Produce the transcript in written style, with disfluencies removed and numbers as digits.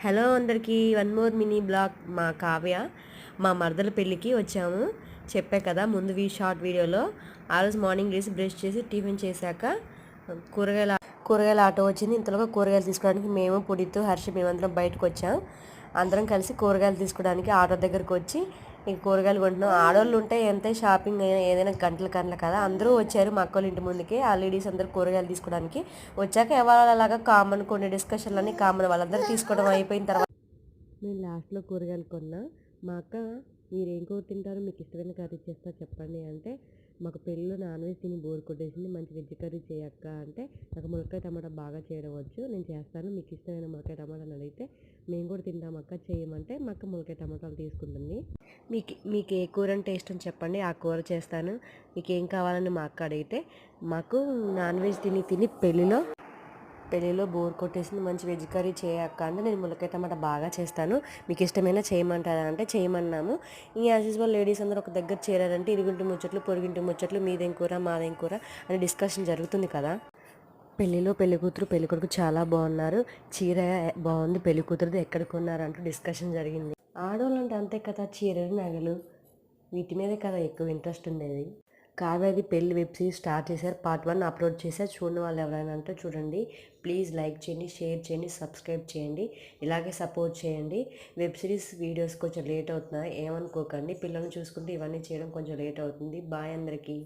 Hello అందరికీ one more mini blog. మా కావ్య మా మరదల పెళ్ళికి వచ్చాము. చెప్పా కదా ముందు షార్ట్ వీడియోలో. ఆ రోజు మార్నింగ్ లేసి బ్రష్ చేసి టిఫిన్ చేశాక కూరగాయల ఆటో వచ్చింది. ఇంతలోగా కూరగాయలు తీసుకోవడానికి మేము పుడితో హర్షి మేమందరం బయటకు వచ్చాం. అందరం కలిసి కూరగాయలు తీసుకోవడానికి ఆటో దగ్గరకు వచ్చి ఇంక కూరగాయలు కొంటున్నాం. ఆడవాళ్ళు ఉంటే ఎంత షాపింగ్ ఏదైనా గంటల కదా. అందరూ వచ్చారు మా అక్కల ఇంటి ముందుకి. ఆ లేడీస్ అందరూ కూరగాయలు తీసుకోవడానికి వచ్చాక ఎవరైనా కామన్ కొన్ని డిస్కషన్లన్నీ కామన్ వాళ్ళందరూ తీసుకోవడం అయిపోయిన తర్వాత నేను లాస్ట్లో కూరగాయలు కొన్నా. మా అక్క మీరు ఏం కూర తింటారు, మీకు ఇష్టమైన కర్రీ చేస్తా చెప్పండి అంటే, మాకు పెళ్ళిలో నాన్ వెజ్ తిని బోర్ కొట్టేసింది, మంచి వెజ్ కర్రీ చేయక్క అంటే, నాకు ములక్కాయ టమాటా బాగా చేయడం వచ్చు, నేను చేస్తాను, మీకు ఇష్టమైన ములక్కాయ టమాటా అని అడిగితే మేము కూడా తింటాం అక్క చేయమంటే మా అక్క ములక్కాయ టమాటాలు తీసుకుంటుంది. మీకు ఏ కూర అంటే ఇష్టం చెప్పండి, ఆ కూర చేస్తాను, మీకు ఏం కావాలని మా అక్క అడిగితే, మాకు నాన్ వెజ్ తిని తిని పెళ్ళిలో బోర్ కొట్టేసింది, మంచి వెజ్ కర్రీ చేయక్క అంటే, నేను ములక్కాయ టమాటా బాగా చేస్తాను, మీకు ఇష్టమైనా చేయమంటారా అంటే చేయమన్నాము. ఈ యాజ్ యూజువల్ లేడీస్ అందరూ ఒక దగ్గర చేరారంటే ఇరుగుంటి ముచ్చట్లు పొరుగింటి ముచ్చట్లు, మీదేం కూర మాదేం కూర అని డిస్కషన్ జరుగుతుంది కదా. పెళ్ళిలో పెళ్ళికూతురు పెళ్ళికొడుకు చాలా బాగున్నారు, చీర బాగుంది, పెళ్ళికూతురుది ఎక్కడ కొన్నారు అంటూ డిస్కషన్ జరిగింది. ఆడవాళ్ళు అంటే అంతే కదా, చీరలు నగలు వీటి మీదే కదా ఎక్కువ ఇంట్రెస్ట్ ఉండేది. కావేరి పెళ్ళి వెబ్ సిరీస్ స్టార్ట్ చేశారు, పార్ట్ 1 అప్లోడ్ చేశారు. చూడని వాళ్ళు ఎవరైనా అంటే చూడండి. ప్లీజ్ లైక్ చేయండి, షేర్ చేయండి, సబ్స్క్రైబ్ చేయండి, ఇలాగే సపోర్ట్ చేయండి. వెబ్ సిరీస్ వీడియోస్ కొంచెం లేట్ అవుతున్నాయి, ఏమనుకోకండి. పిల్లల్ని చూసుకుంటే ఇవన్నీ చేయడం కొంచెం లేట్ అవుతుంది. బాయ్ అందరికీ.